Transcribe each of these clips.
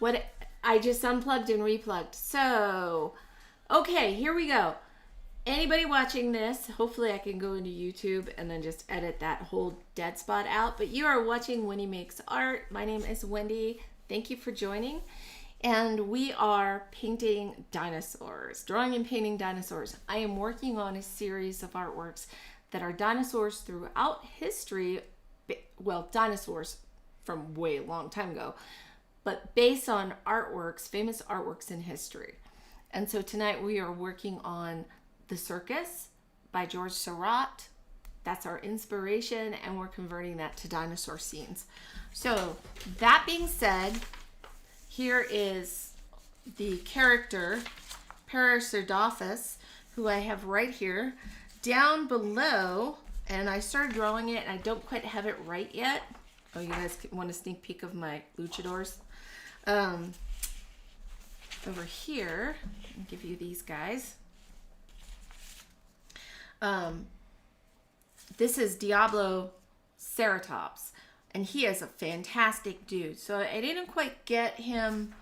What I just unplugged and replugged. So, okay, here we go. Anybody watching this, hopefully I can go into YouTube and then just edit that whole dead spot out. But you are watching Wendy Makes Art. My name is Wendy. Thank you for joining. And we are painting dinosaurs, drawing and painting dinosaurs. I am working on a series of artworks that are dinosaurs throughout history. Well, dinosaurs from way long time ago, but based on artworks, famous artworks in history. And so tonight we are working on the Circus by George Seurat. That's our inspiration, and we're converting that to dinosaur scenes. So that being said, here is the character Paracerdophus, who I have right here. Down below, and I started drawing it, and I don't quite have it right yet. Oh, you guys want a sneak peek of my luchadors? Over here, I'll give you these guys. This is Diablo Ceratops, and he is a fantastic dude. So I didn't quite get him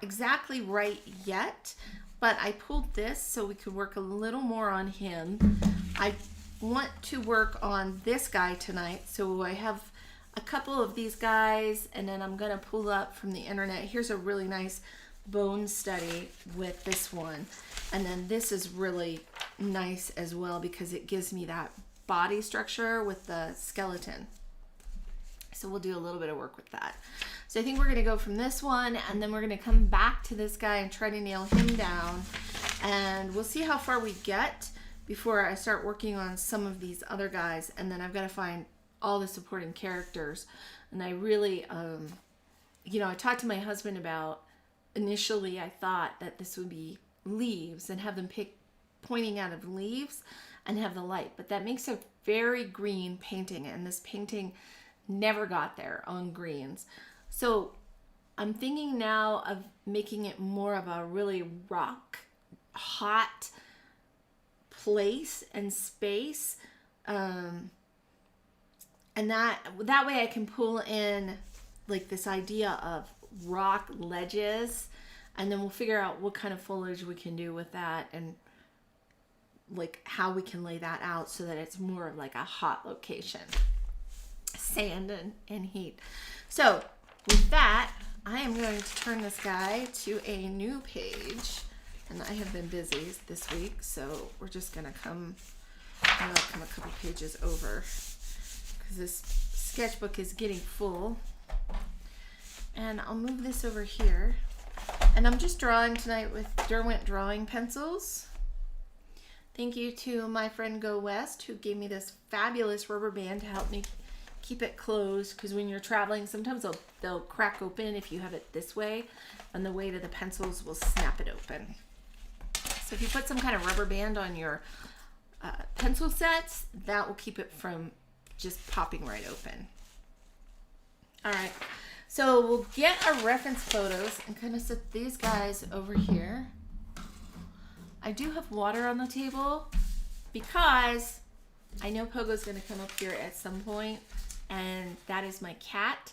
exactly right yet, but I pulled this so we could work a little more on him. I want to work on this guy tonight, so I have a couple of these guys, and then I'm gonna pull up from the internet. Here's a really nice bone study with this one, and then this is really nice as well because it gives me that body structure with the skeleton. So we'll do a little bit of work with that. So I think we're gonna go from this one, and then we're gonna come back to this guy and try to nail him down, and we'll see how far we get before I start working on some of these other guys. And then I've got to find all the supporting characters. And I really, I talked to my husband about, initially I thought that this would be leaves and have them pick pointing out of leaves and have the light. But that makes a very green painting, and this painting never got there on greens. So I'm thinking now of making it more of a really rock, hot place and space. And that way I can pull in like this idea of rock ledges, and then we'll figure out what kind of foliage we can do with that, and like how we can lay that out so that it's more of like a hot location, sand and heat. So with that, I am going to turn this guy to a new page, and I have been busy this week, so we're just gonna come a couple pages over, because this sketchbook is getting full. And I'll move this over here. And I'm just drawing tonight with Derwent drawing pencils. Thank you to my friend Go West, who gave me this fabulous rubber band to help me keep it closed, because when you're traveling, sometimes they'll crack open if you have it this way, and the weight of the pencils will snap it open. So if you put some kind of rubber band on your pencil sets, that will keep it from just popping right open. All right, so we'll get our reference photos and kind of set these guys over here. I do have water on the table because I know Pogo's gonna come up here at some point, and that is my cat.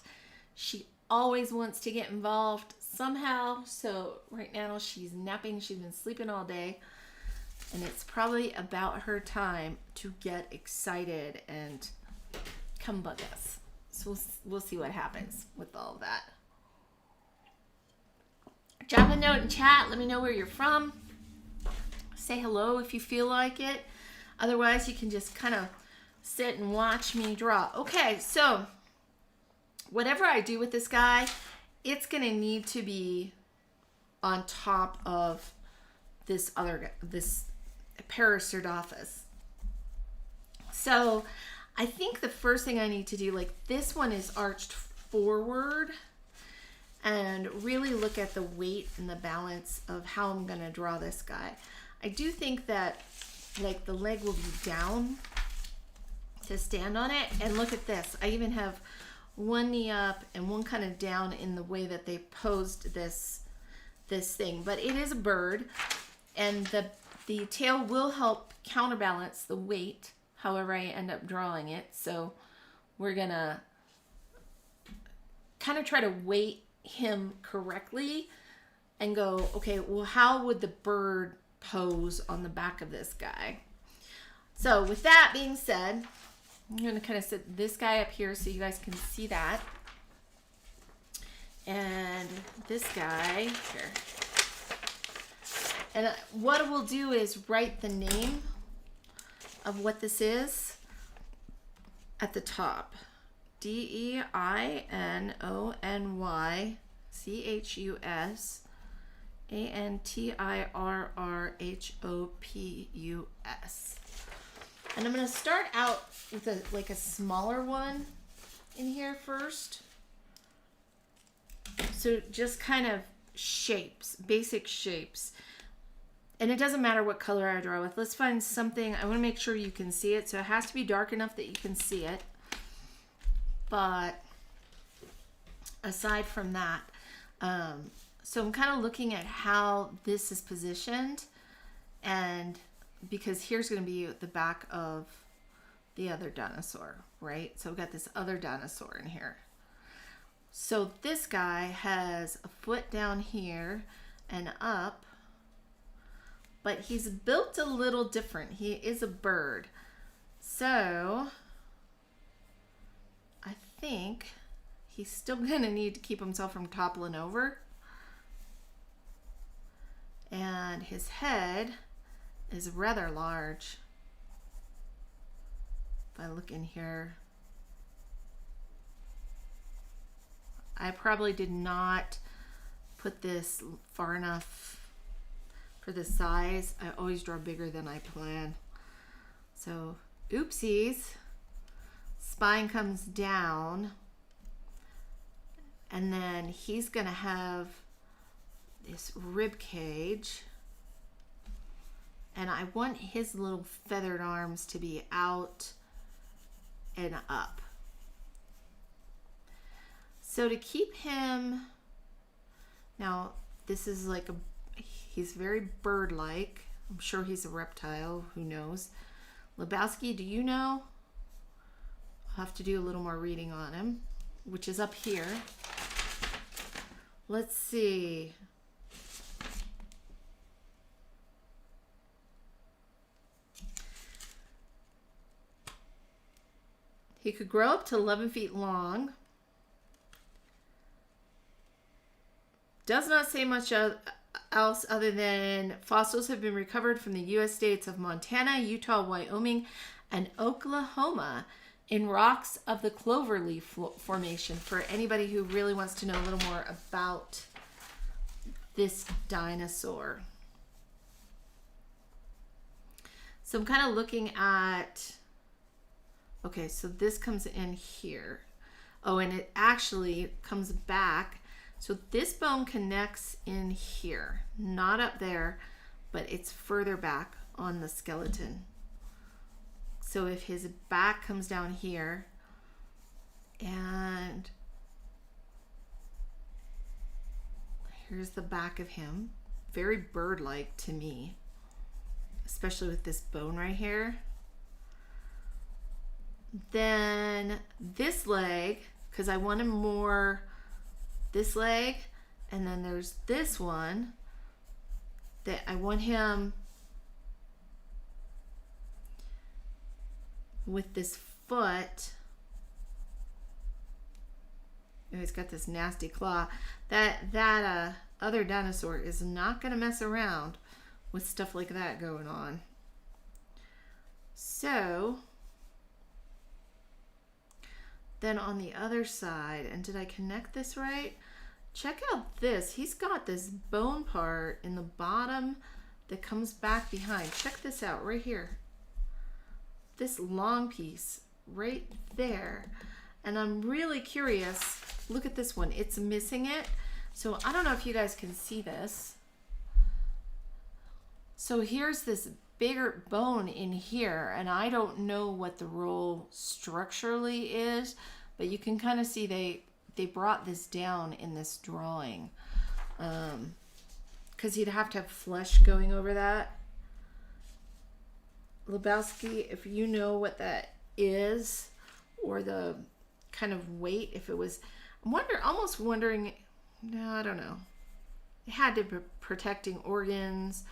She always wants to get involved somehow, so right now she's napping. She's been sleeping all day, and it's probably about her time to get excited and come bug us. So we'll see what happens with all of that. Drop a note in chat. Let me know where you're from. Say hello if you feel like it. Otherwise, you can just kind of sit and watch me draw. Okay, so whatever I do with this guy, it's going to need to be on top of this other guy, this Paracerdophus. So I think the first thing I need to do, like this one is arched forward, and really look at the weight and the balance of how I'm going to draw this guy. I do think that like the leg will be down to stand on it. And look at this. I even have one knee up and one kind of down in the way that they posed this thing. But it is a bird, and the tail will help counterbalance the weight however I end up drawing it. So we're gonna kind of try to weight him correctly and go, okay, well, how would the bird pose on the back of this guy? So with that being said, I'm going to kind of set this guy up here so you guys can see that. And this guy here. And what we'll do is write the name of what this is at the top. DINONYCHUS ANTIRRHOPUS. And I'm going to start out with a smaller one in here first. So just kind of shapes, basic shapes. And it doesn't matter what color I draw with. Let's find something. I want to make sure you can see it. So it has to be dark enough that you can see it. But aside from that, so I'm kind of looking at how this is positioned. And because here's going to be the back of the other dinosaur, right? So we've got this other dinosaur in here. So this guy has a foot down here and up, but he's built a little different. He is a bird. So I think he's still gonna need to keep himself from toppling over. And his head is rather large. If I look in here, I probably did not put this far enough for the size. I always draw bigger than I plan. So, oopsies. Spine comes down. And then he's gonna have this rib cage. And I want his little feathered arms to be out and up. So to keep him, now this is like he's very bird-like. I'm sure he's a reptile, who knows. Lebowski, do you know? I'll have to do a little more reading on him, which is up here. Let's see. He could grow up to 11 feet long. Does not say much else other than fossils have been recovered from the U.S. states of Montana, Utah, Wyoming, and Oklahoma in rocks of the Cloverleaf Formation, for anybody who really wants to know a little more about this dinosaur. So I'm kind of looking at, okay, so this comes in here. Oh, and it actually comes back. So this bone connects in here, not up there, but it's further back on the skeleton. So if his back comes down here, and here's the back of him, very bird-like to me, especially with this bone right here. Then this leg, because I wanted more this leg, and then there's this one that I want him with this foot. Oh, he's got this nasty claw. That other dinosaur is not going to mess around with stuff like that going on. So then on the other side, and did I connect this right? Check out this. He's got this bone part in the bottom that comes back behind. Check this out right here. This long piece right there. And I'm really curious. Look at this one. It's missing it. So I don't know if you guys can see this. So here's this bigger bone in here, and I don't know what the role structurally is, but you can kind of see they brought this down in this drawing, because you'd have to have flesh going over that. Lebowski, if you know what that is, or the kind of weight, if it was, I'm almost wondering, No, I don't know. It had to be protecting organs.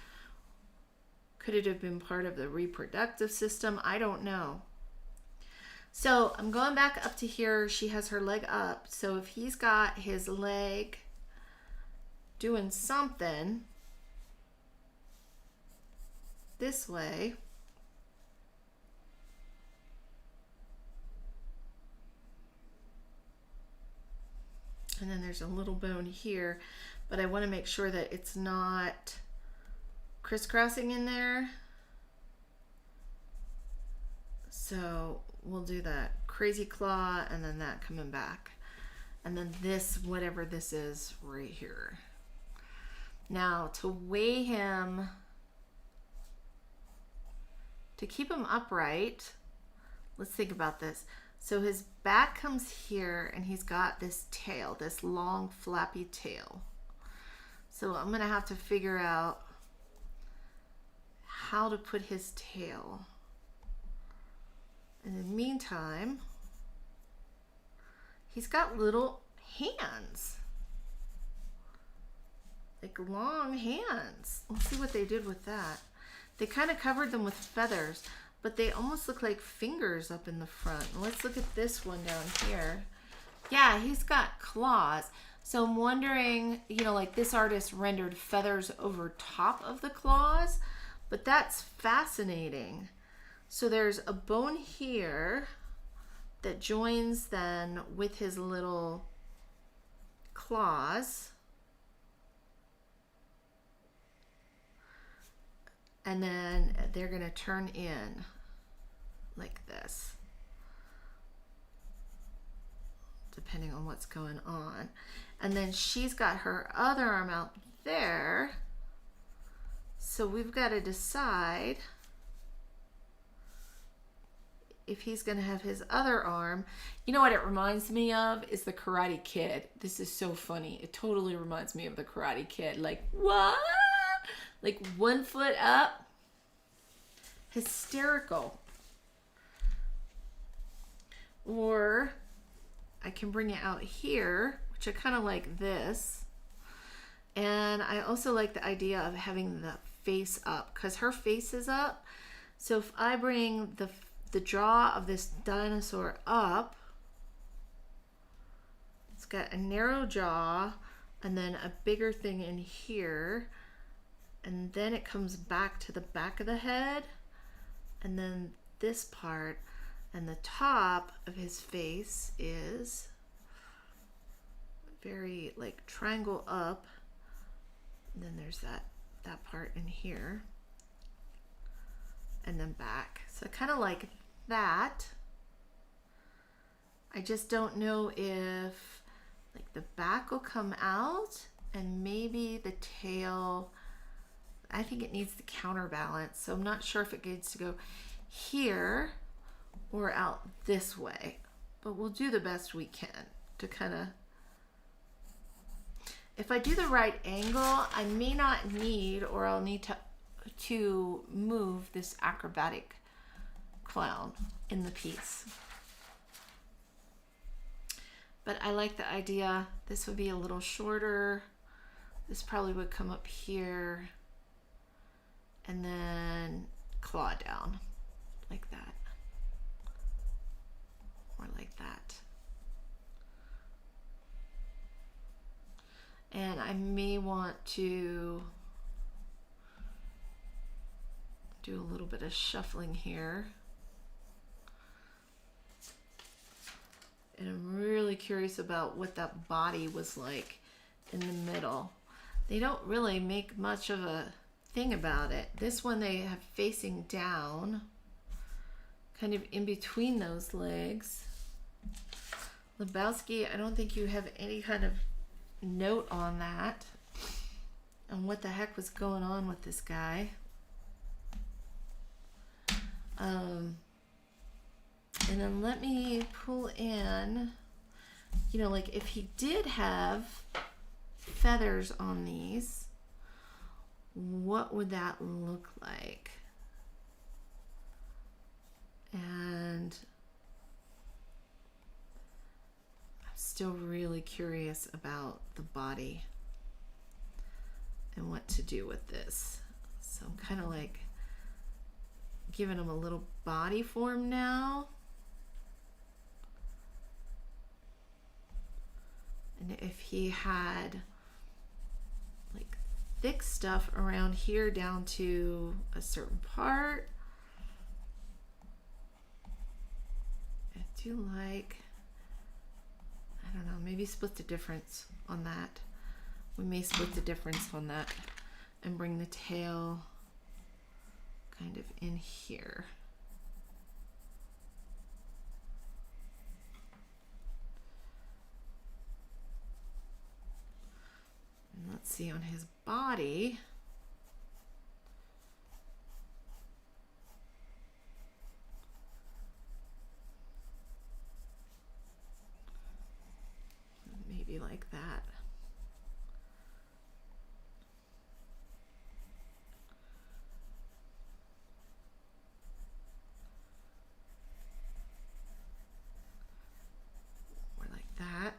Could it have been part of the reproductive system? I don't know. So I'm going back up to here. She has her leg up. So if he's got his leg doing something this way, and then there's a little bone here, but I want to make sure that it's not crisscrossing in there. So we'll do that crazy claw and then that coming back. And then this, whatever this is right here. Now to weigh him, to keep him upright, let's think about this. So his back comes here and he's got this tail, this long flappy tail. So I'm gonna have to figure out how to put his tail. In the meantime, he's got little hands, like long hands. Let's see what they did with that. They kind of covered them with feathers, but they almost look like fingers up in the front. Let's look at this one down here. Yeah, he's got claws. So I'm wondering, you know, like this artist rendered feathers over top of the claws, but that's fascinating. So there's a bone here that joins then with his little claws. And then they're gonna turn in like this, depending on what's going on. And then she's got her other arm out there. So we've got to decide if he's going to have his other arm. You know what it reminds me of is the Karate Kid. This is so funny. It totally reminds me of the Karate Kid. Like, what? Like 1 foot up. Hysterical. Or I can bring it out here, which I kind of like this. And I also like the idea of having the face up because her face is up. So if I bring the jaw of this dinosaur up, it's got a narrow jaw and then a bigger thing in here. And then it comes back to the back of the head. And then this part and the top of his face is very like triangle up. And then there's that part in here. And then back. So kind of like that. I just don't know if like the back will come out and maybe the tail, I think it needs the counterbalance. So I'm not sure if it needs to go here or out this way, but we'll do the best we can to kind of, if I do the right angle, I may not need, or I'll need to move this acrobatic clown in the piece. But I like the idea. This would be a little shorter. This probably would come up here and then claw down like that, or like that. And I may want to do a little bit of shuffling here. And I'm really curious about what that body was like in the middle. They don't really make much of a thing about it. This one they have facing down, kind of in between those legs. Lebowski, I don't think you have any kind of note on that, and what the heck was going on with this guy. And then let me pull in, you know, like if he did have feathers on these, what would that look like? And I'm still really curious about the body and what to do with this. So I'm kind of like giving him a little body form now. And if he had like thick stuff around here down to a certain part, I do like, I don't know, maybe split the difference on that. We may split the difference on that and bring the tail kind of in here. And let's see on his body. Maybe like that. Or like that.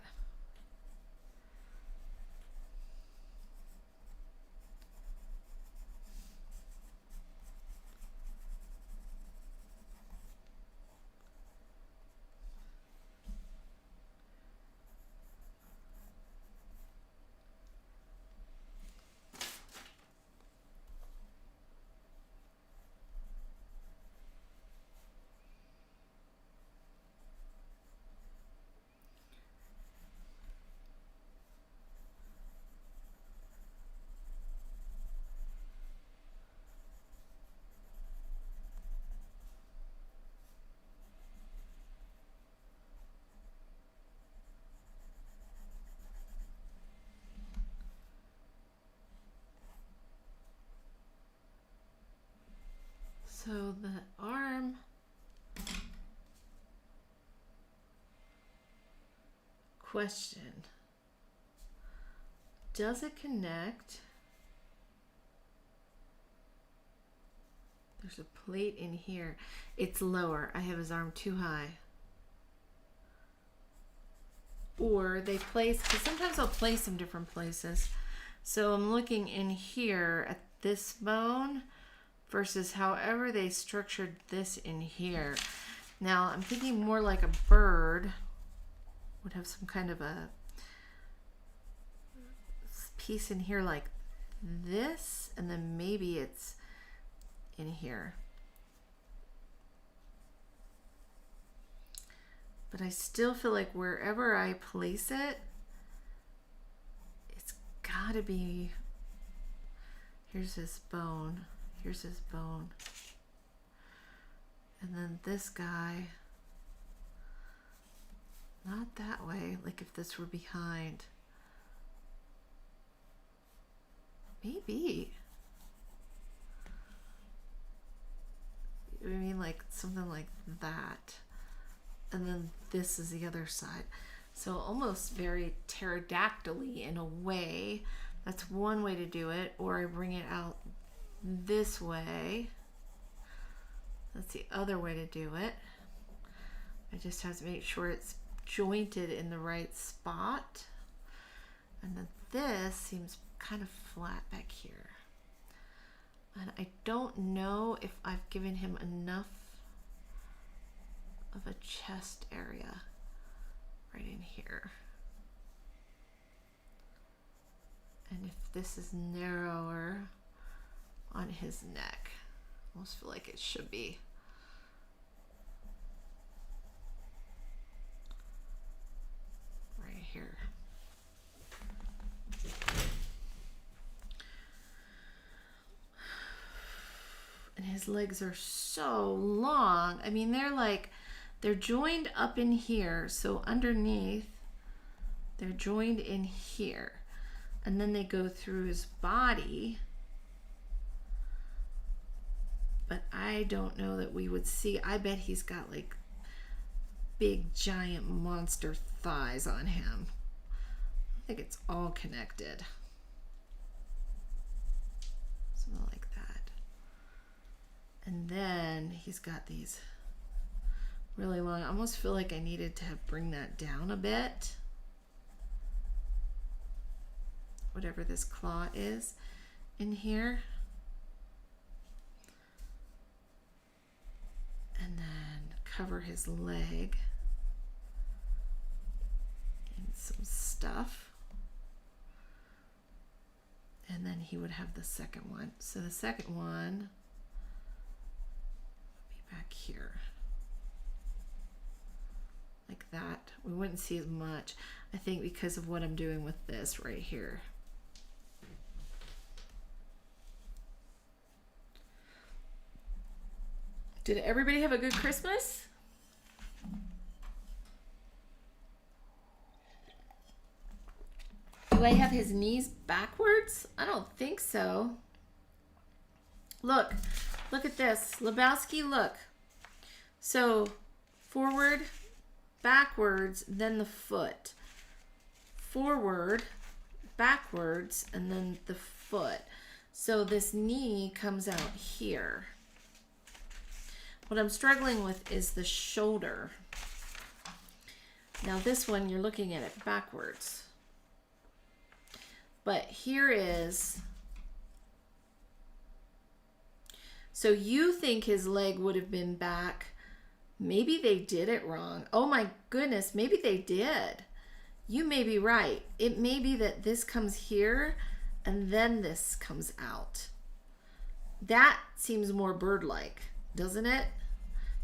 So the arm question, does it connect? There's a plate in here. It's lower. I have his arm too high. Or they place, because sometimes I'll place them different places. So I'm looking in here at this bone versus however they structured this in here. Now I'm thinking more like a bird would have some kind of a piece in here like this, and then maybe it's in here. But I still feel like wherever I place it, it's gotta be, here's his bone. Here's his bone. And then this guy, not that way, like if this were behind. Maybe. I mean, like something like that. And then this is the other side. So almost very pterodactyl-y in a way. That's one way to do it. Or I bring it out this way. That's the other way to do it. I just have to make sure it's jointed in the right spot. And then this seems kind of flat back here. And I don't know if I've given him enough of a chest area right in here. And if this is narrower on his neck, I almost feel like it should be. Right here. And his legs are so long. I mean, they're joined up in here. So underneath, they're joined in here. And then they go through his body. But I don't know that we would see. I bet he's got like big, giant monster thighs on him. I think it's all connected. Something like that. And then he's got these really long, I almost feel like I needed to bring that down a bit. whatever this claw is in here. And then cover his leg in some stuff. And then he would have the second one. So the second one would be back here. Like that. We wouldn't see as much, I think, because of what I'm doing with this right here. Did everybody have a good Christmas? Do I have his knees backwards? I don't think so. Look at this. Lebowski, look. So forward, backwards, then the foot. Forward, backwards, and then the foot. So this knee comes out here. What I'm struggling with is the shoulder. Now this one, you're looking at it backwards. But here is, so you think his leg would have been back. Maybe they did it wrong. Oh my goodness, maybe they did. You may be right. It may be that this comes here and then this comes out. That seems more bird-like, doesn't it?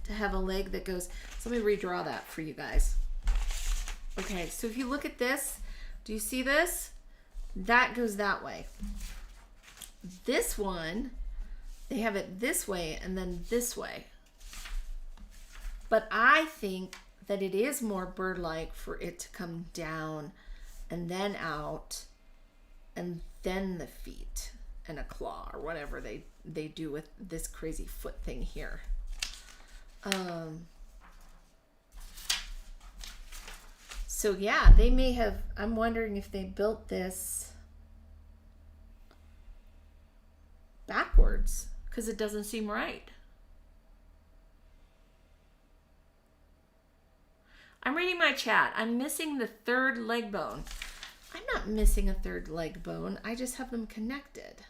To have a leg that goes, so let me redraw that for you guys. Okay, so if you look at this, do you see this? That goes that way. This one, they have it this way and then this way. But I think that it is more bird-like for it to come down and then out and then the feet and a claw or whatever they do with this crazy foot thing here. So yeah, they may have, I'm wondering if they built this backwards because it doesn't seem right. I'm reading my chat. I'm missing the third leg bone. I'm not missing a third leg bone. I just have them connected.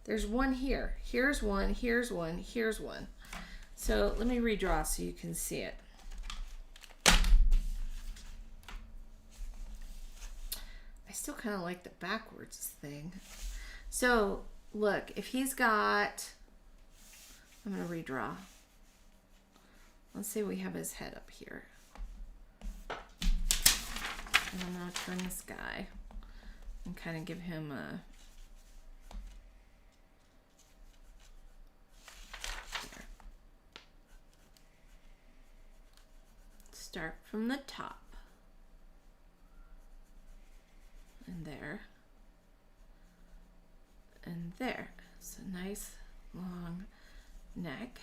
There's one here. Here's one, here's one, here's one. So let me redraw so you can see it. I still kind of like the backwards thing. So look, if he's got, I'm going to redraw. Let's say we have his head up here. And I'm going to turn this guy and kind of give him a, there. Start from the top. And there. And there. It's a nice long neck.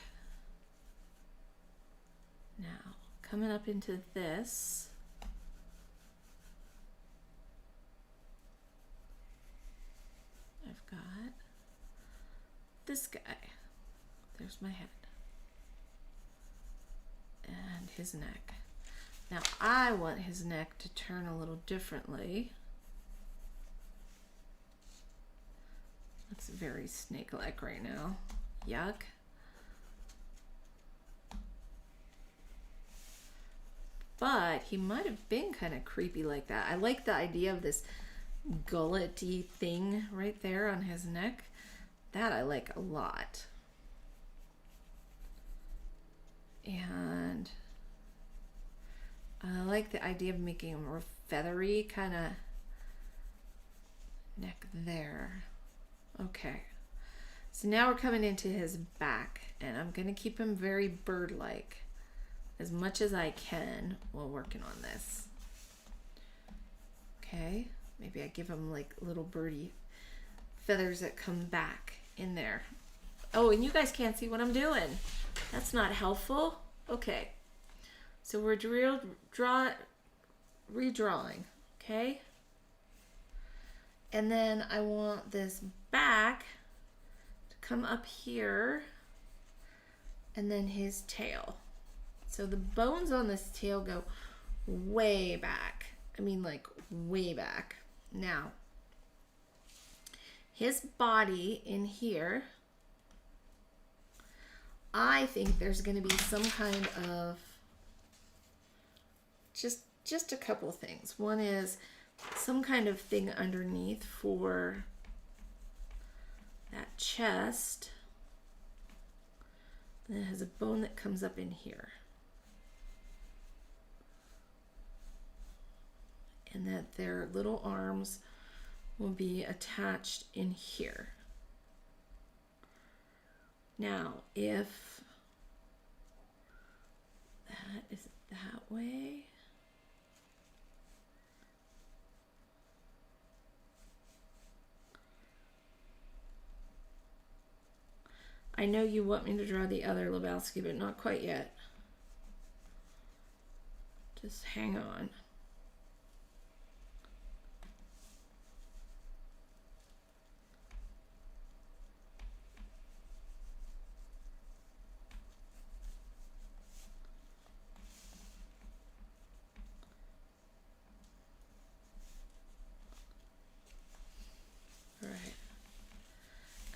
Now, coming up into this. I've got this guy. There's my head. And his neck. Now, I want his neck to turn a little differently. It's very snake-like right now. Yuck. But he might have been kind of creepy like that. I like the idea of this gullet-y thing right there on his neck. That I like a lot. And I like the idea of making him a feathery kind of neck there. Okay, so now we're coming into his back, and I'm going to keep him very bird-like as much as I can while working on this. Okay, maybe I give him like little birdie feathers that come back in there. Oh, and you guys can't see what I'm doing. That's not helpful. Okay, so we're redrawing, okay? And then I want this back to come up here and then his tail. So the bones on this tail go way back. I mean like way back. Now, his body in here, I think there's going to be some kind of just a couple things. One is some kind of thing underneath for that chest. And it has a bone that comes up in here. And that their little arms will be attached in here. Now, if that is that way, I know you want me to draw the other Lebowski, but not quite yet. Just hang on.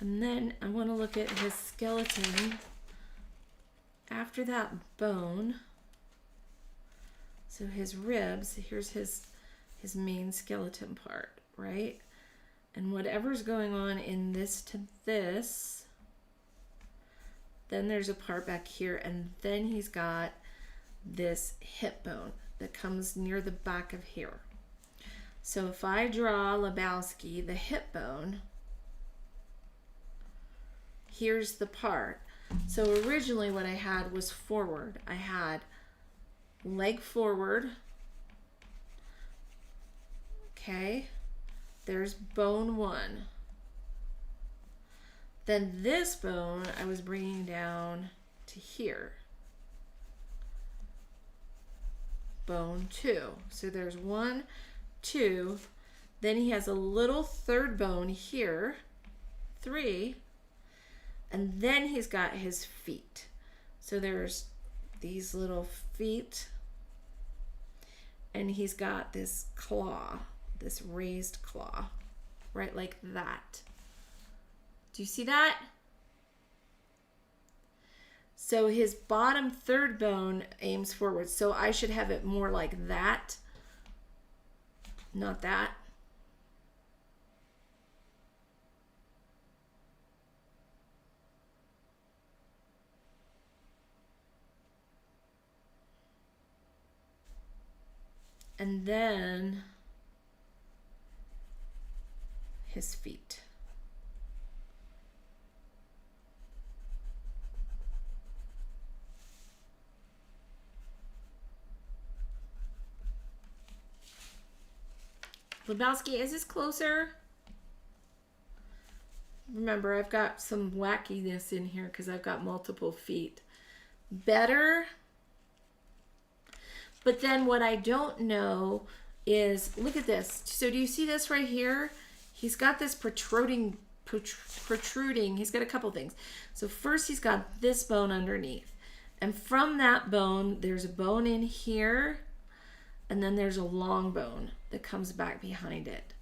And then I want to look at his skeleton after that bone. So his ribs, here's his main skeleton part, right? And whatever's going on in this to this, then there's a part back here, and then he's got this hip bone that comes near the back of here. So if I draw Lebowski, the hip bone, here's the part. So originally what I had was forward. I had leg forward. Okay. There's bone one. Then this bone I was bringing down to here. Bone two. So there's 1, 2. Then he has a little third bone here. 3. And then he's got his feet. So there's these little feet. And he's got this claw, this raised claw, right like that. Do you see that? So his bottom third bone aims forward. So I should have it more like that, not that. And then his feet. Lebowski, is this closer? Remember, I've got some wackiness in here because I've got multiple feet. Better? But then what I don't know is, look at this. So do you see this right here? He's got this protruding. He's got a couple things. So first he's got this bone underneath. And from that bone, there's a bone in here. And then there's a long bone that comes back behind it.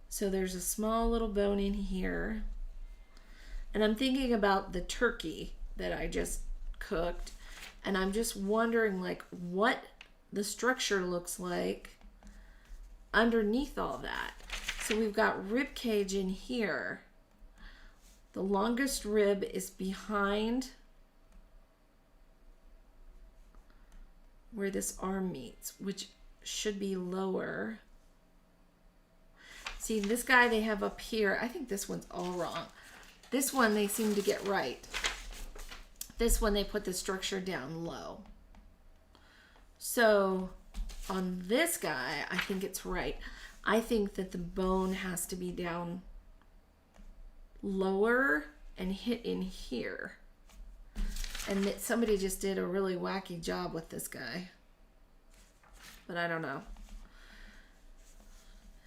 So there's a small little bone in here. And I'm thinking about the turkey that I just cooked. And I'm just wondering like what the structure looks like underneath all that. So we've got rib cage in here. The longest rib is behind where this arm meets, which should be lower. See, this guy they have up here, I think this one's all wrong. This one they seem to get right. This one they put the structure down low. So on this guy, I think it's right. I think that the bone has to be down lower and hit in here. And that somebody just did a really wacky job with this guy. But I don't know.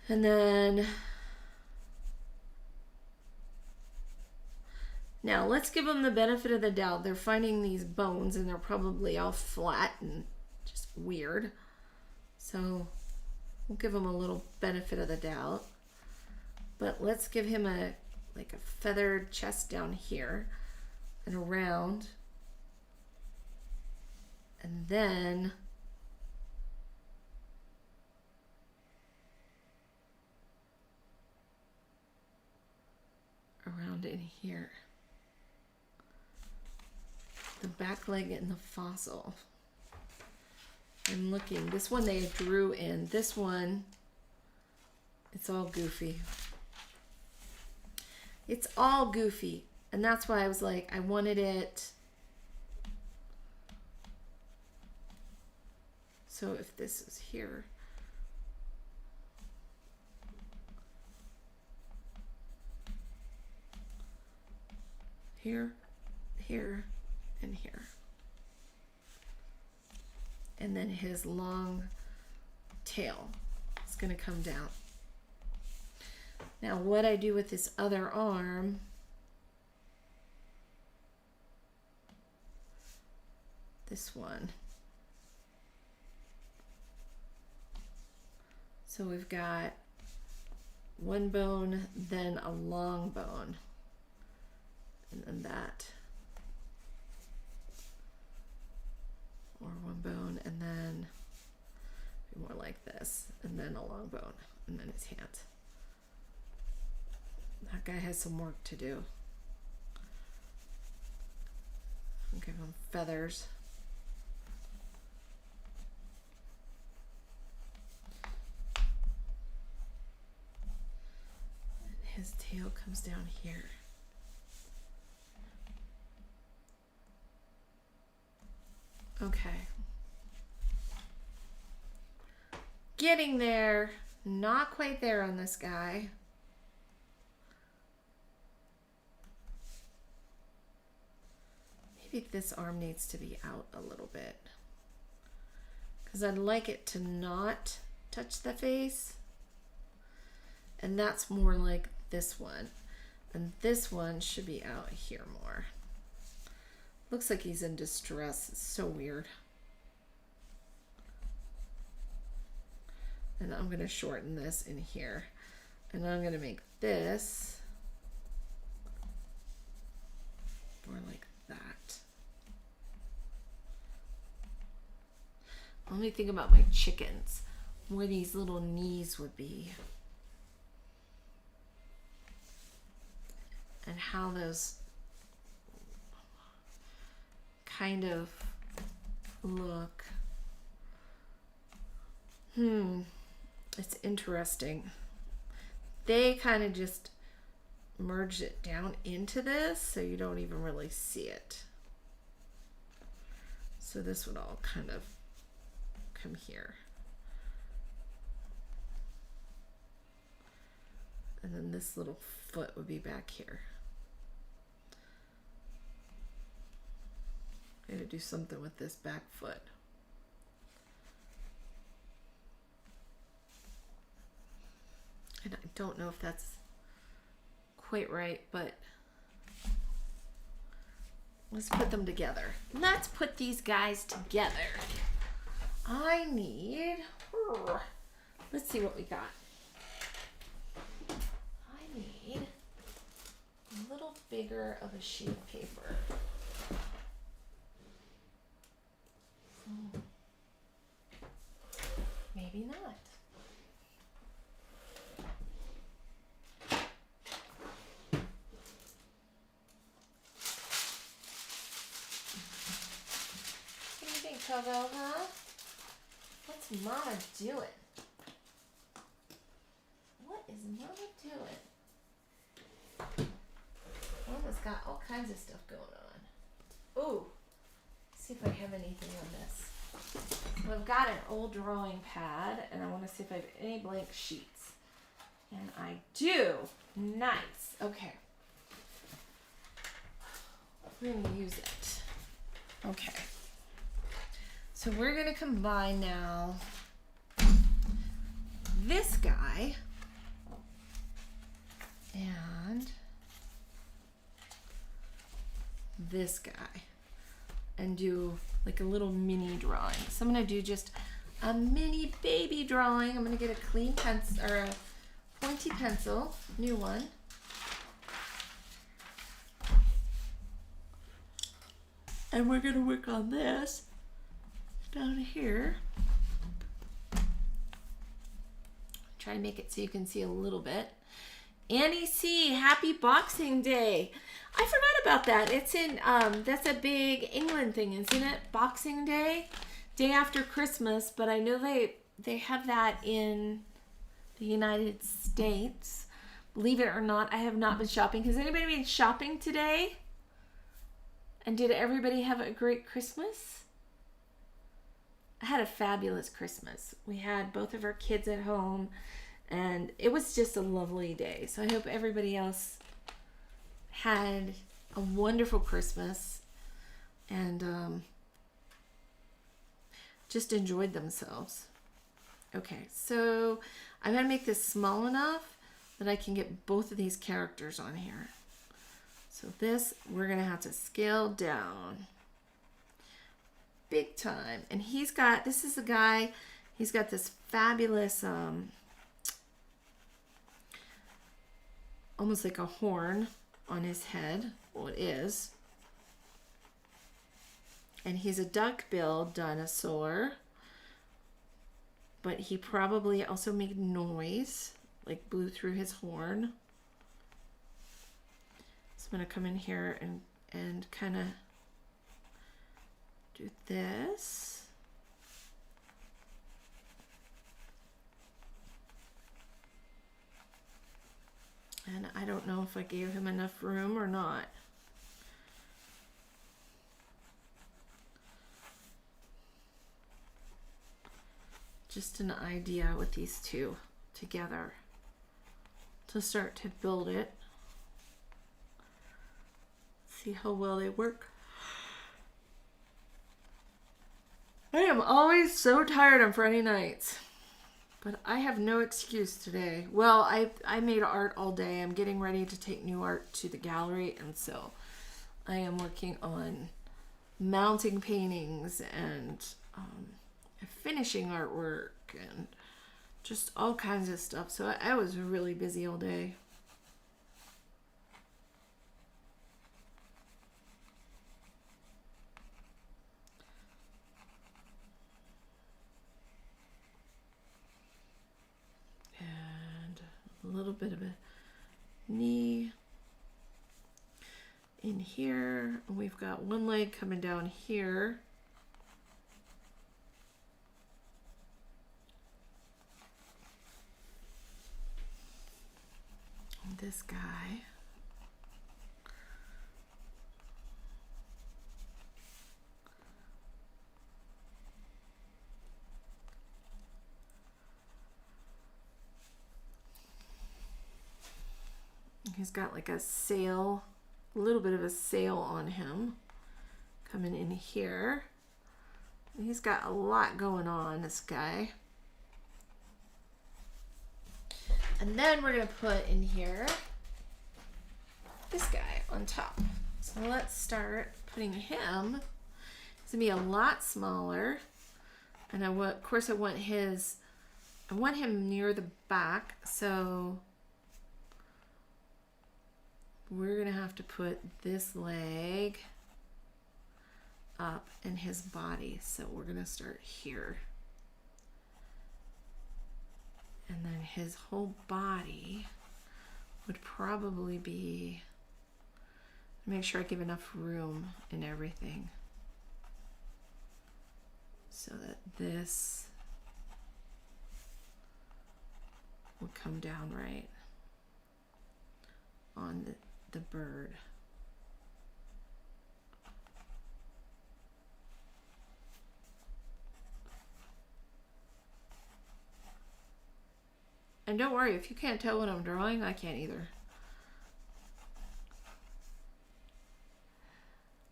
And then now let's give them the benefit of the doubt. They're finding these bones and they're probably all flat and just weird. So we'll give them a little benefit of the doubt. But let's give him like a feathered chest down here and around. And then around in here. The back leg and the fossil. I'm looking. This one they drew in. This one, it's all goofy. It's all goofy. And that's why I was like, I wanted it. So if this is here. Here, here, and here. And then his long tail is going to come down. Now what I do with this other arm, this one. So we've got one bone, then a long bone, and then that. Or one bone, and then more like this, and then a long bone, and then his hands. That guy has some work to do. I'll give him feathers. And his tail comes down here. Okay. Getting there. Not quite there on this guy. Maybe this arm needs to be out a little bit. Because I'd like it to not touch the face. And that's more like this one. And this one should be out here more. Looks like he's in distress. It's so weird. And I'm going to shorten this in here. And I'm going to make this more like that. Let me think about my chickens. Where these little knees would be. And how those kind of look. It's interesting. They kind of just merged it down into this, so you don't even really see it. So this would all kind of come here. And then this little foot would be back here. I gotta do something with this back foot. And I don't know if that's quite right, but let's put them together. Let's put these guys together. I need, let's see what we got. I need a little bigger of a sheet of paper. Maybe not. What do you think, Togo, huh? What's Mama doing? What is Mama doing? Mama's got all kinds of stuff going on. Ooh. See if I have anything on this. So I've got an old drawing pad, and I want to see if I have any blank sheets. And I do. Nice. Okay. We're going to use it. Okay. So we're going to combine now this guy and this guy. And do like a little mini drawing. So I'm gonna do just a mini baby drawing. I'm gonna get a clean pencil or a point pointy pencil, new one. And we're going to work on this down here. Try to make it so you can see a little bit. Annie C, happy Boxing Day. I forgot about that. It's in, that's a big England thing, isn't it? Boxing Day, day after Christmas, but I know they have that in the United States. Believe it or not, I have not been shopping. Has anybody been shopping today? And did everybody have a great Christmas? I had a fabulous Christmas. We had both of our kids at home, and it was just a lovely day. So I hope everybody else had a wonderful Christmas and just enjoyed themselves. Okay, so I'm going to make this small enough that I can get both of these characters on here. So this, we're going to have to scale down big time. And he's got, this is a guy, he's got this fabulous, almost like a horn on his head. Well, it is. And he's a duck-billed dinosaur. But he probably also made noise, like blew through his horn. So I'm going to come in here and kind of do this. And I don't know if I gave him enough room or not. Just an idea with these two together to start to build it. See how well they work. I am always so tired on Friday nights, but I have no excuse today. Well, I made art all day. I'm getting ready to take new art to the gallery, and so I am working on mounting paintings and finishing artwork and just all kinds of stuff. So I was really busy all day. And a little bit of a knee in here. We've got one leg coming down here. This guy. He's got like a sail, a little bit of a sail on him coming in here. He's got a lot going on, this guy. And then we're going to put in here this guy on top. So let's start putting him. It's going to be a lot smaller. And of course I want him near the back. So we're going to have to put this leg up in his body. So we're going to start here. And then his whole body would probably be, make sure I give enough room in everything so that this will come down right on the bird. And don't worry, if you can't tell what I'm drawing, I can't either.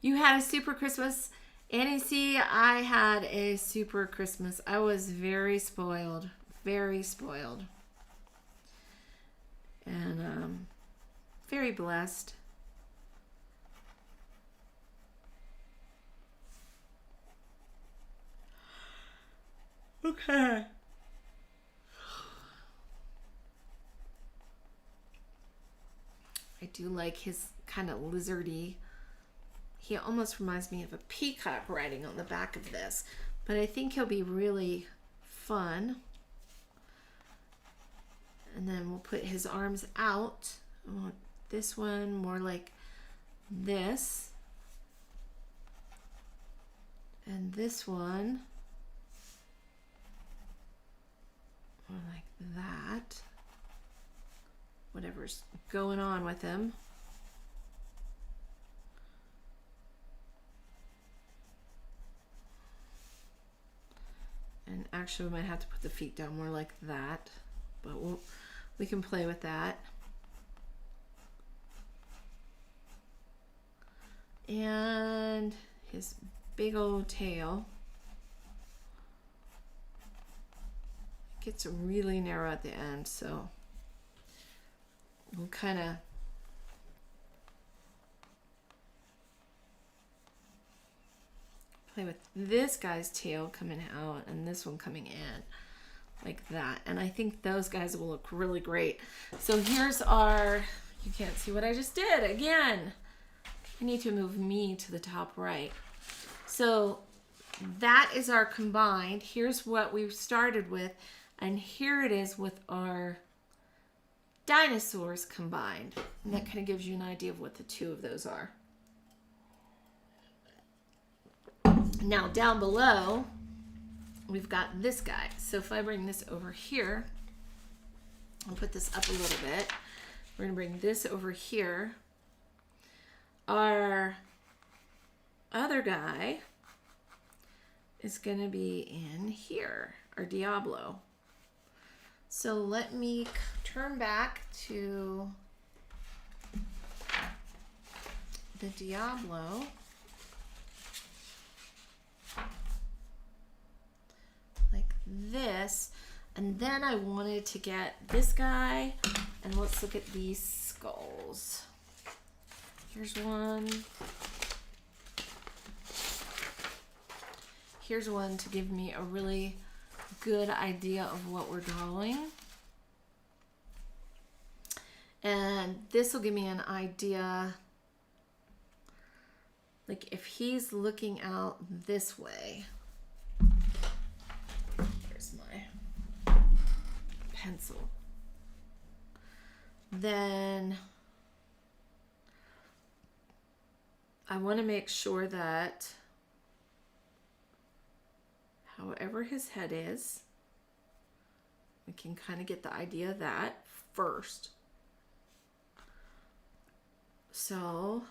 You had a super Christmas. Annie C, I had a super Christmas. I was very spoiled. Very spoiled. And very blessed. Okay. I do like his kind of lizardy. He almost reminds me of a peacock riding on the back of this, but I think he'll be really fun. And then we'll put his arms out. I want this one more like this. And this one more like that. Whatever's going on with him. And actually we might have to put the feet down more like that, but we can play with that. And his big old tail. It gets really narrow at the end, so we'll kind of play with this guy's tail coming out and this one coming in like that. And I think those guys will look really great. So here's our, you can't see what I just did again. I need to move me to the top right. So that is our combined. Here's what we started with, and here it is with our dinosaurs combined. And that kind of gives you an idea of what the two of those are. Now down below, we've got this guy. So if I bring this over here, I'll put this up a little bit. We're gonna bring this over here. Our other guy is gonna be in here, our Diablo. So let me turn back to the Diablo. Like this. And then I wanted to get this guy, and let's look at these skulls. Here's one. Here's one to give me a really good idea of what we're drawing. And this will give me an idea, like if he's looking out this way. Here's my pencil. Then I want to make sure that however his head is, we can kind of get the idea of that first. So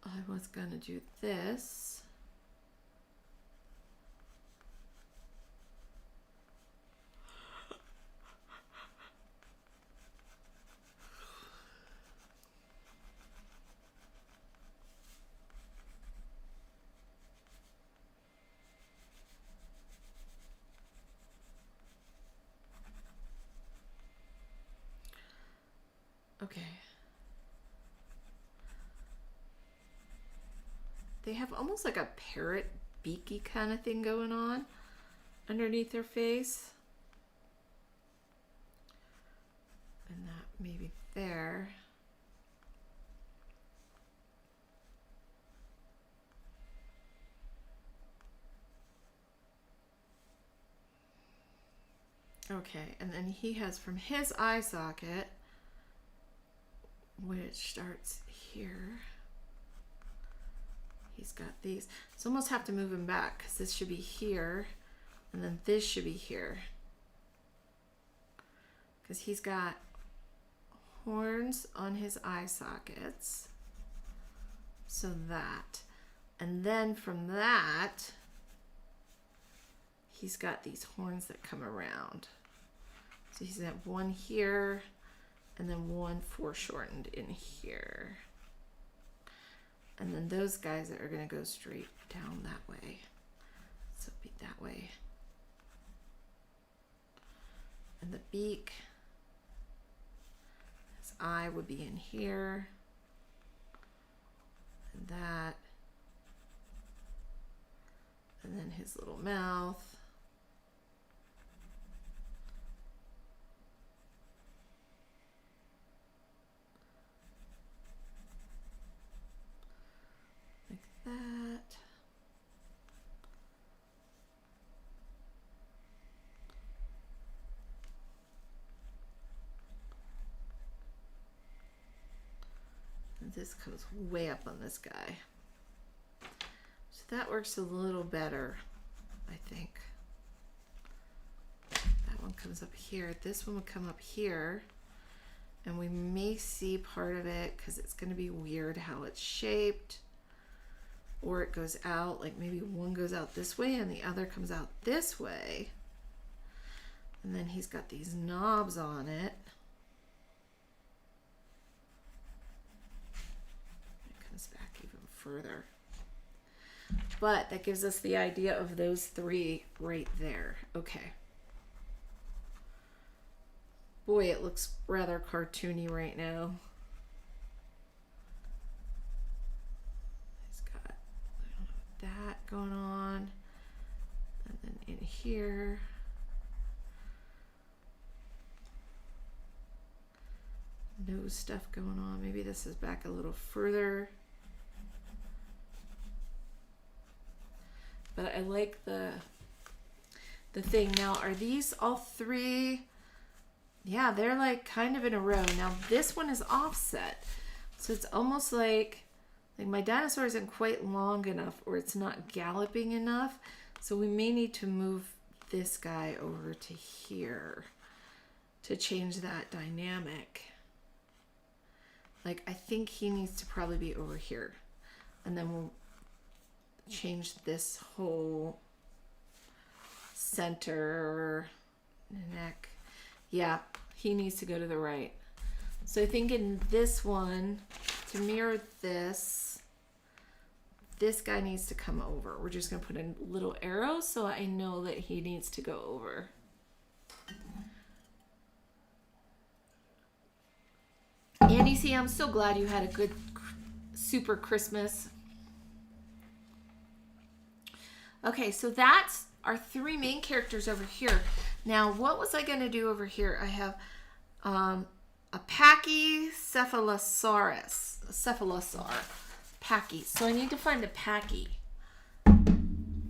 I was going to do this. Okay. They have almost like a parrot beaky kind of thing going on underneath their face. And that maybe there. Okay, and then he has from his eye socket, which starts here. He's got these. So almost have to move him back because this should be here and then this should be here. Because he's got horns on his eye sockets. So that. And then from that, he's got these horns that come around. So he's got one here and then one foreshortened in here. And then those guys are going to go straight down that way. So it'd be that way. And the beak, his eye would be in here. And that. And then his little mouth. that. And this comes way up on this guy. So that works a little better, I think. That one comes up here. This one would come up here. And we may see part of it because it's going to be weird how it's shaped. Or it goes out, like maybe one goes out this way and the other comes out this way. And then he's got these knobs on it. It comes back even further. But that gives us the idea of those three right there. Okay. Boy, it looks rather cartoony right now. He's got that going on. And then in here. Nose stuff going on. Maybe this is back a little further. But I like the thing. Now, are these all three? Yeah, they're like kind of in a row. Now this one is offset. So it's almost like my dinosaur isn't quite long enough or it's not galloping enough. So we may need to move this guy over to here to change that dynamic. Like I think he needs to probably be over here. And then we'll change this whole center neck. Yeah, he needs to go to the right. So I think in this one, to mirror this, this guy needs to come over. We're just going to put a little arrow so I know that he needs to go over. Andy C, I'm so glad you had a good, super Christmas. Okay, so that's our three main characters over here. Now, what was I going to do over here? I have a Pachycephalosaur. Pachy. So I need to find a Pachy.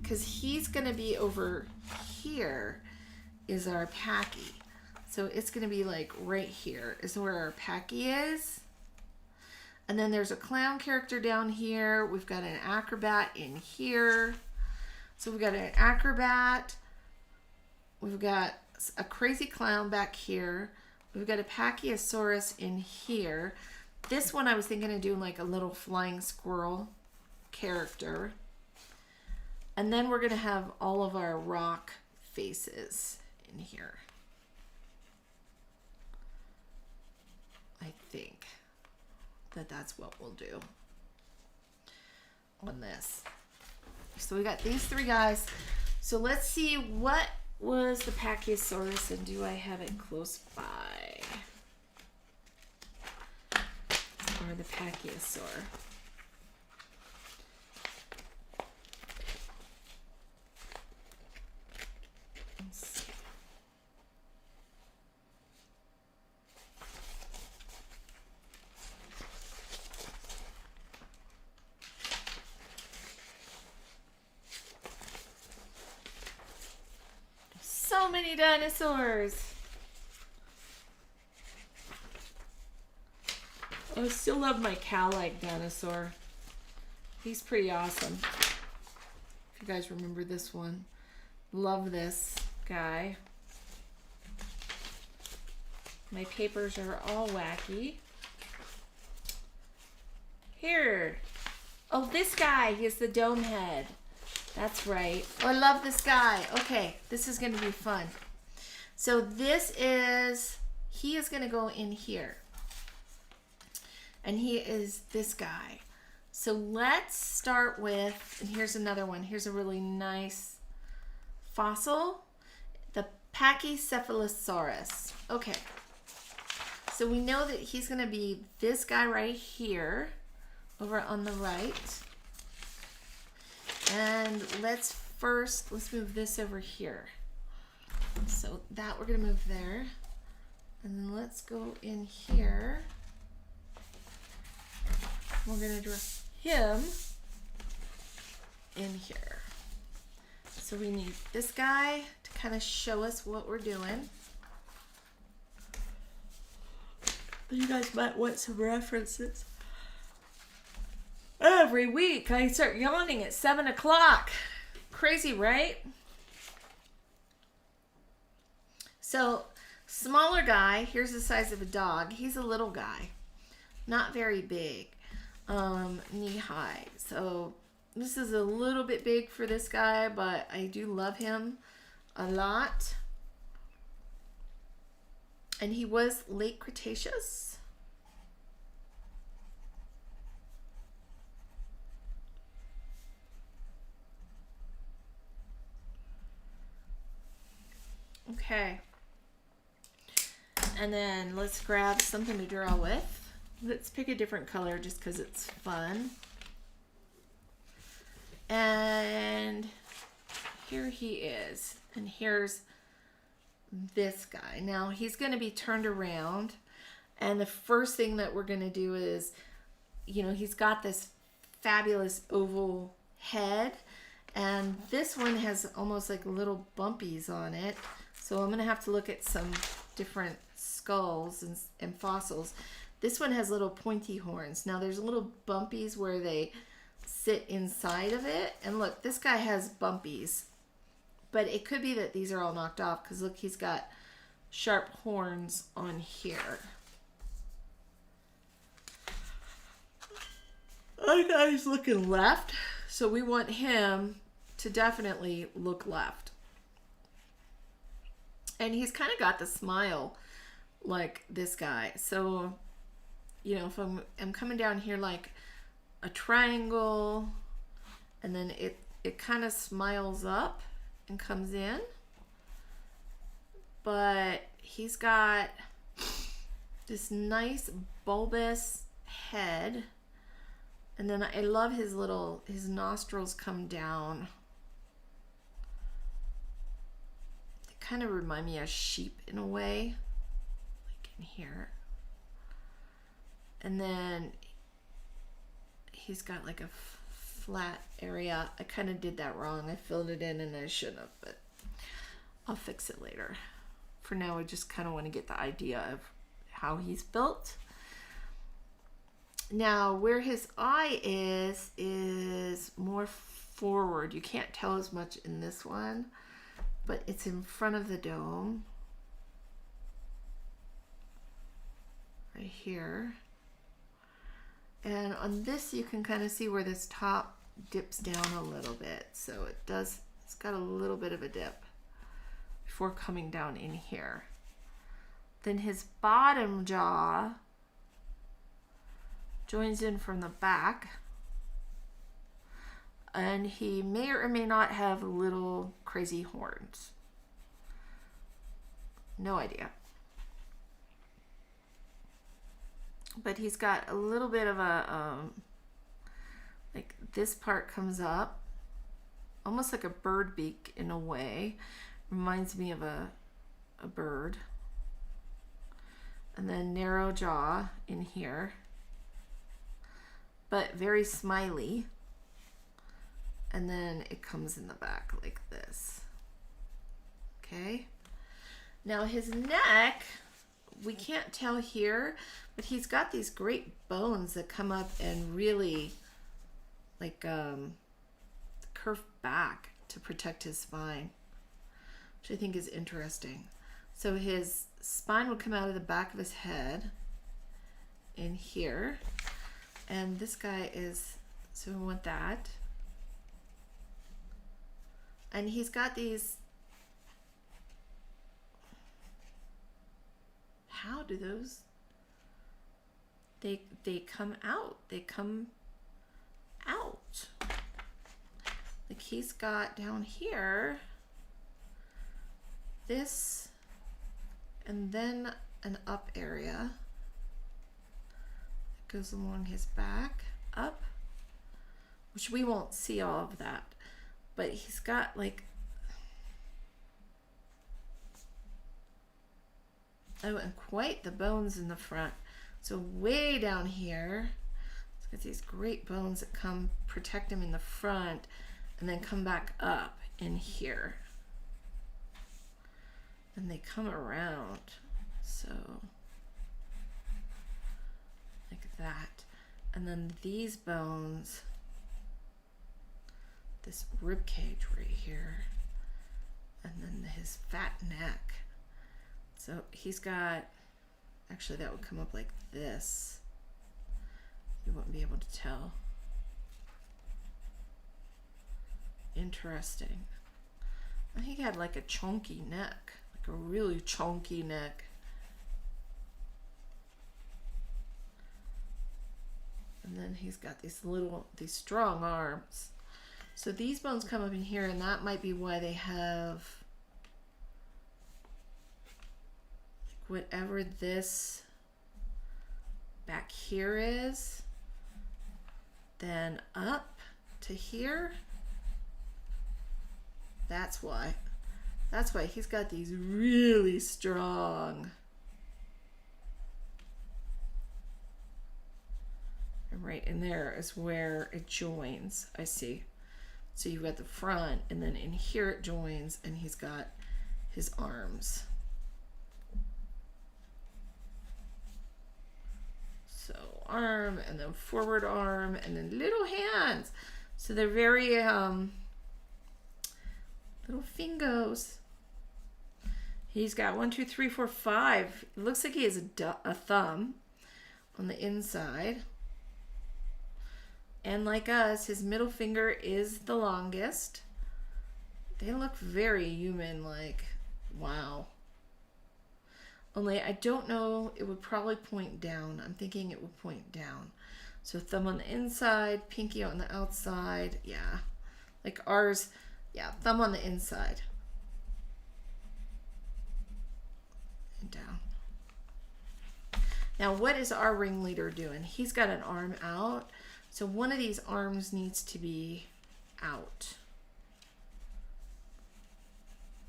Because he's going to be over here is our Pachy. So it's going to be like right here is where our Pachy is. And then there's a clown character down here. We've got an acrobat in here. So we've got an acrobat. We've got a crazy clown back here. We've got a Pachyosaurus in here. This one I was thinking of doing like a little flying squirrel character. And then we're going to have all of our rock faces in here. I think that that's what we'll do on this. So we got these three guys. So let's see what was the Pachyosaurus and do I have it close by? Or the Pachyosaur. Let's see. So many dinosaurs. I still love my cow-like dinosaur. He's pretty awesome. If you guys remember this one. Love this guy. My papers are all wacky. Here. Oh, this guy. He has the dome head. That's right. Oh, I love this guy. Okay, this is going to be fun. So this is, he is going to go in here. And he is this guy. So let's start with, and here's another one. Here's a really nice fossil. The Pachycephalosaurus. Okay. So we know that he's going to be this guy right here, over on the right. And let's move this over here. So that we're going to move there. And then let's go in here. We're going to draw him. in here. So we need this guy to kind of show us what we're doing. You guys might want some references. Every week I start yawning at 7 o'clock. Crazy, right? So, smaller guy, here's the size of a dog. He's a little guy, not very big, knee high. So this is a little bit big for this guy, but I do love him a lot. And he was late Cretaceous. Okay. And then let's grab something to draw with. Let's pick a different color just because it's fun. And here he is. And here's this guy. Now he's going to be turned around. And the first thing that we're going to do is, you know, he's got this fabulous oval head. And this one has almost like little bumpies on it. So I'm going to have to look at some different skulls and fossils. This one has little pointy horns. Now there's little bumpies where they sit inside of it. And look, this guy has bumpies. But it could be that these are all knocked off because look, he's got sharp horns on here. That guy's looking left. So we want him to definitely look left. And he's kind of got the smile like this guy. So, you know, if I'm coming down here like a triangle, and then it kind of smiles up and comes in. But he's got this nice bulbous head. And then I love his nostrils come down. They kind of remind me of sheep in a way, like in here. And then he's got like a flat area. I kind of did that wrong. I filled it in and I shouldn't have, but I'll fix it later. For now, I just kind of want to get the idea of how he's built. Now, where his eye is more forward. You can't tell as much in this one, but it's in front of the dome. Right here. And on this, you can kind of see where this top dips down a little bit. So it's got a little bit of a dip before coming down in here. Then his bottom jaw joins in from the back, and he may or may not have little crazy horns. No idea. But he's got a little bit of a, like this part comes up, almost like a bird beak in a way. Reminds me of a bird. And then narrow jaw in here, but very smiley. And then it comes in the back like this. Okay. Now his neck, we can't tell here, but he's got these great bones that come up and really like curve back to protect his spine, which I think is interesting. So his spine would come out of the back of his head in here. And this guy is, so we want that. And he's got these, how do those, they come out. They come out. Like he's got down here, this, and then an up area that goes along his back, up, which we won't see all of that, but he's got like, oh, and quite the bones in the front. So way down here, he's got these great bones that come protect him in the front, and then come back up in here. And they come around, so like that. And then these bones, this rib cage right here, and then his fat neck. So he's got, actually that would come up like this. You wouldn't be able to tell. Interesting. And he had like a chunky neck, like a really chunky neck. And then he's got these strong arms. So these bones come up in here, and that might be why they have like whatever this back here is, then up to here. That's why. That's why he's got these really strong. And right in there is where it joins, I see. So you've got the front, and then in here it joins, and he's got his arms. So arm, and then forward arm, and then little hands. So they're very little fingers. He's got 1, 2, 3, 4, 5. It looks like he has a thumb on the inside. And like us, his middle finger is the longest. They look very human-like. Wow. Only I don't know, it would probably point down. I'm thinking it would point down. So thumb on the inside, pinky on the outside. Yeah. Like ours, yeah, thumb on the inside. And down. Now, what is our ringleader doing? He's got an arm out. So one of these arms needs to be out.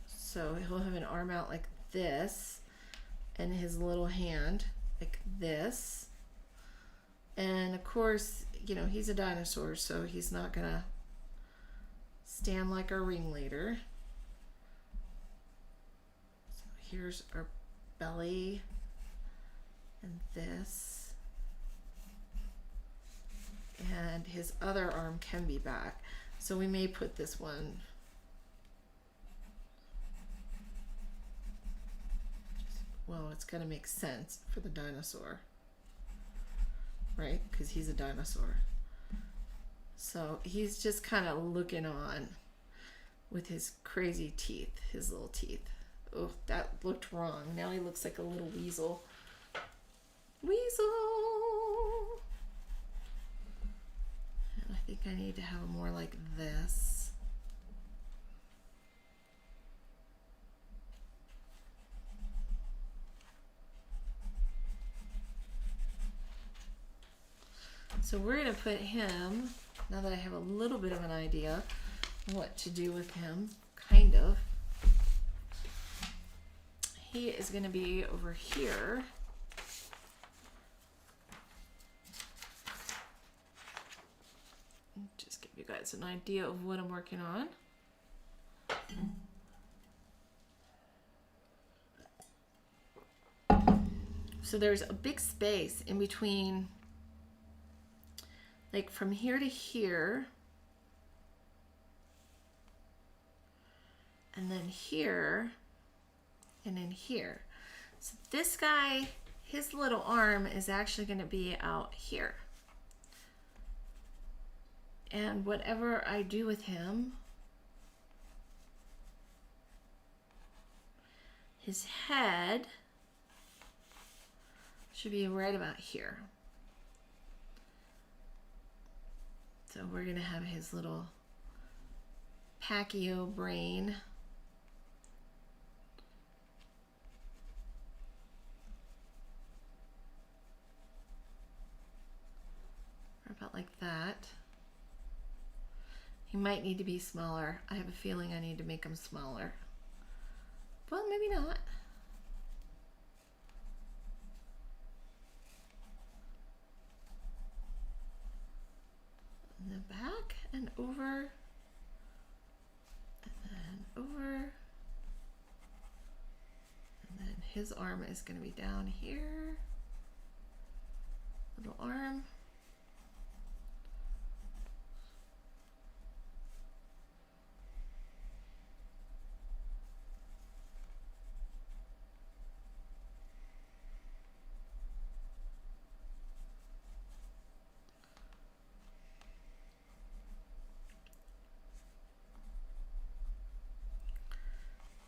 So he'll have an arm out like this, and his little hand like this. And of course, you know, he's a dinosaur, so he's not gonna stand like our ringleader. So here's our belly and this. And his other arm can be back. So we may put this one. Well, it's gonna make sense for the dinosaur, right? Because he's a dinosaur. So he's just kind of looking on with his crazy teeth, his little teeth. Oh, that looked wrong. Now he looks like a little weasel. Weasel! And I think I need to have him more like this. So we're going to put him, now that I have a little bit of an idea what to do with him, kind of. He is going to be over here. Just give you guys an idea of what I'm working on. So there's a big space in between, like from here to here, and then here, and then here. So this guy, his little arm is actually going to be out here. And whatever I do with him, his head should be right about here. So we're going to have his little Pacquiao brain. Or about like that. He might need to be smaller. I have a feeling I need to make him smaller. Well, maybe not. In the back and over over. And then his arm is going to be down here. Little arm.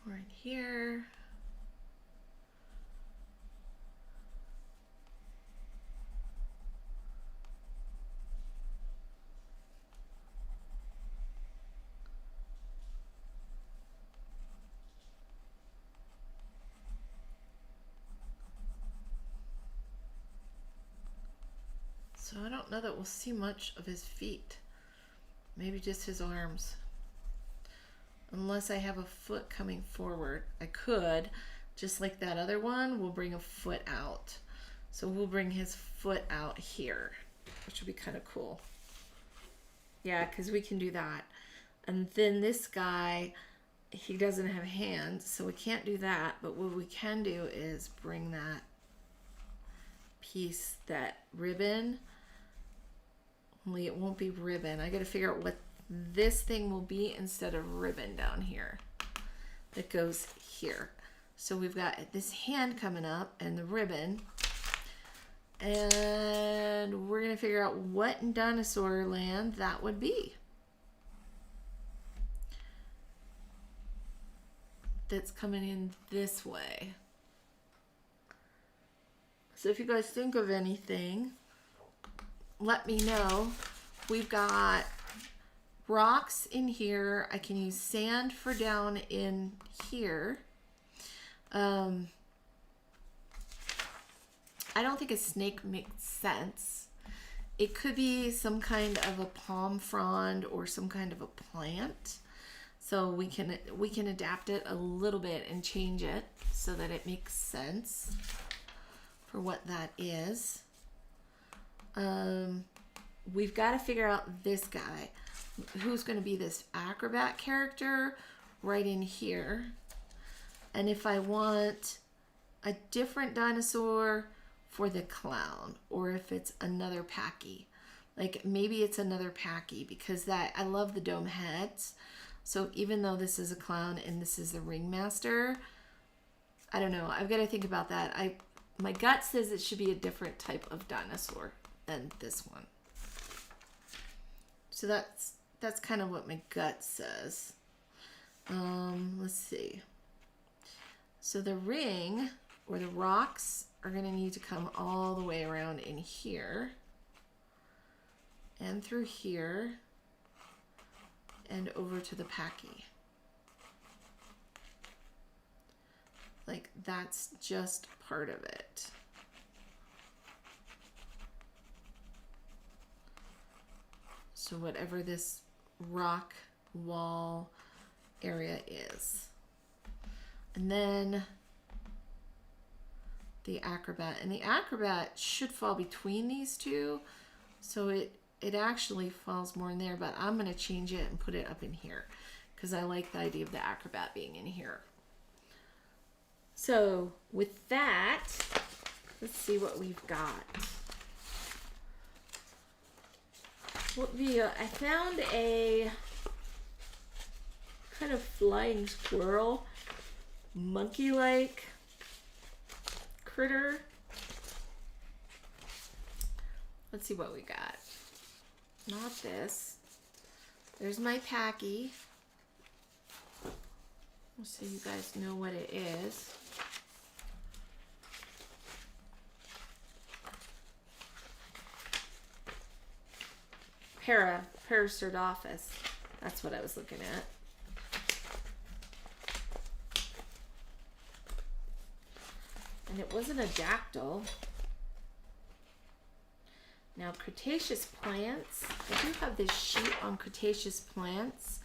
Right here. So I don't know that we'll see much of his feet. Maybe just his arms. Unless I have a foot coming forward. I could, just like that other one, we'll bring a foot out. So we'll bring his foot out here, which would be kind of cool. Yeah, because we can do that. And then this guy, he doesn't have hands, so we can't do that. But what we can do is bring that piece, that ribbon. Only it won't be ribbon. I got to figure out what this thing will be instead of ribbon down here that goes here. So we've got this hand coming up and the ribbon, and we're gonna figure out what in Dinosaur Land that would be. That's coming in this way. So if you guys think of anything, let me know. We've got rocks in here. I can use sand for down in here. I don't think a snake makes sense. It could be some kind of a palm frond or some kind of a plant. So we can adapt it a little bit and change it so that it makes sense for what that is. We've got to figure out this guy. Who's going to be this acrobat character right in here. And if I want a different dinosaur for the clown, or if it's another Packy, like maybe it's another Packy, because that I love the dome heads. So even though this is a clown and this is the ringmaster, I don't know. I've got to think about that. My gut says it should be a different type of dinosaur than this one. So that's kind of what my gut says. Let's see. So the ring or the rocks are going to need to come all the way around in here and through here and over to the Packy. Like that's just part of it. So whatever this rock wall area is. And then the acrobat. And the acrobat should fall between these two. So it actually falls more in there, but I'm going to change it and put it up in here because I like the idea of the acrobat being in here. So with that, let's see what we've got. I found a kind of flying squirrel, monkey-like critter. Let's see what we got. Not this. There's my Packy. So you guys know what it is. Paracertophus. That's what I was looking at. And it wasn't a dactyl. Now, Cretaceous plants. I do have this sheet on Cretaceous plants,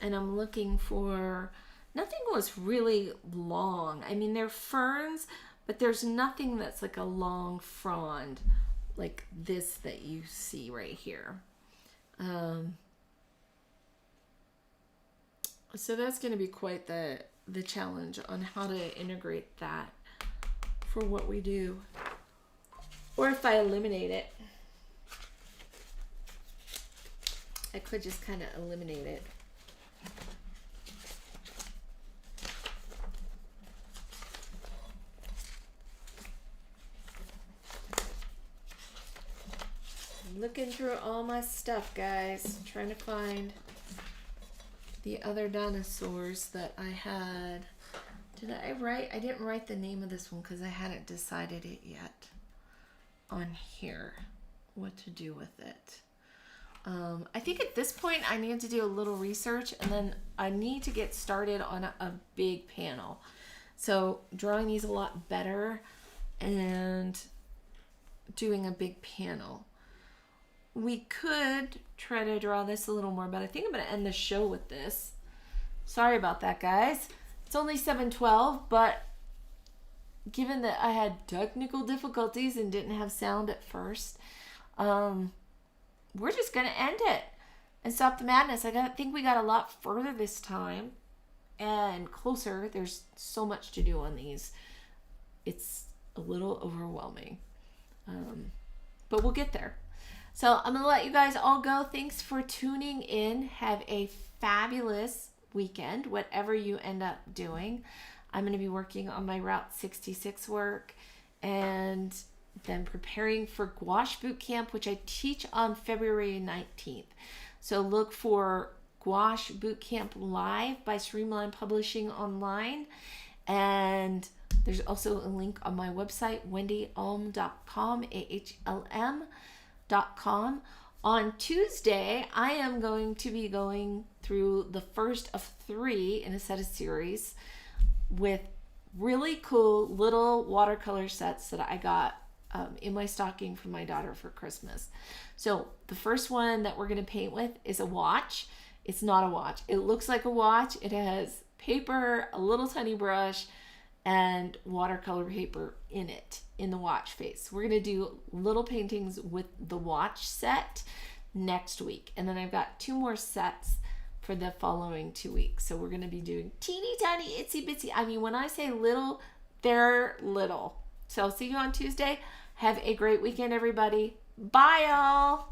and I'm looking for, nothing was really long. I mean, they're ferns, but there's nothing that's like a long frond like this that you see right here. So that's going to be quite the challenge on how to integrate that for what we do. Or if I eliminate it. I could just kind of eliminate it. I'm looking through all my stuff, guys, trying to find the other dinosaurs that I had. Did I write? I didn't write the name of this one because I hadn't decided it yet on here, what to do with it. I think at this point I need to do a little research, and then I need to get started on a big panel. So drawing these a lot better and doing a big panel. We could try to draw this a little more, but I think I'm going to end the show with this. Sorry about that, guys. It's only 7:12, but given that I had technical difficulties and didn't have sound at first, we're just going to end it and stop the madness. I think we got a lot further this time and closer. There's so much to do on these. It's a little overwhelming, but we'll get there. So I'm going to let you guys all go. Thanks for tuning in. Have a fabulous weekend, whatever you end up doing. I'm going to be working on my Route 66 work and then preparing for Gouache Boot Camp, which I teach on February 19th. So look for Gouache Boot Camp Live by Streamline Publishing online. And there's also a link on my website, wendyalm.com, AHLM.com. On Tuesday, I am going to be going through the first of 3 in a set of series with really cool little watercolor sets that I got in my stocking from my daughter for Christmas. So the first one that we're going to paint with is a watch. It's not a watch. It looks like a watch. It has paper, a little tiny brush, and watercolor paper in it, in the watch face. We're going to do little paintings with the watch set next week. And then I've got 2 more sets for the following 2 weeks. So we're going to be doing teeny tiny, itsy bitsy. I mean, when I say little, they're little. So I'll see you on Tuesday. Have a great weekend, everybody. Bye, y'all.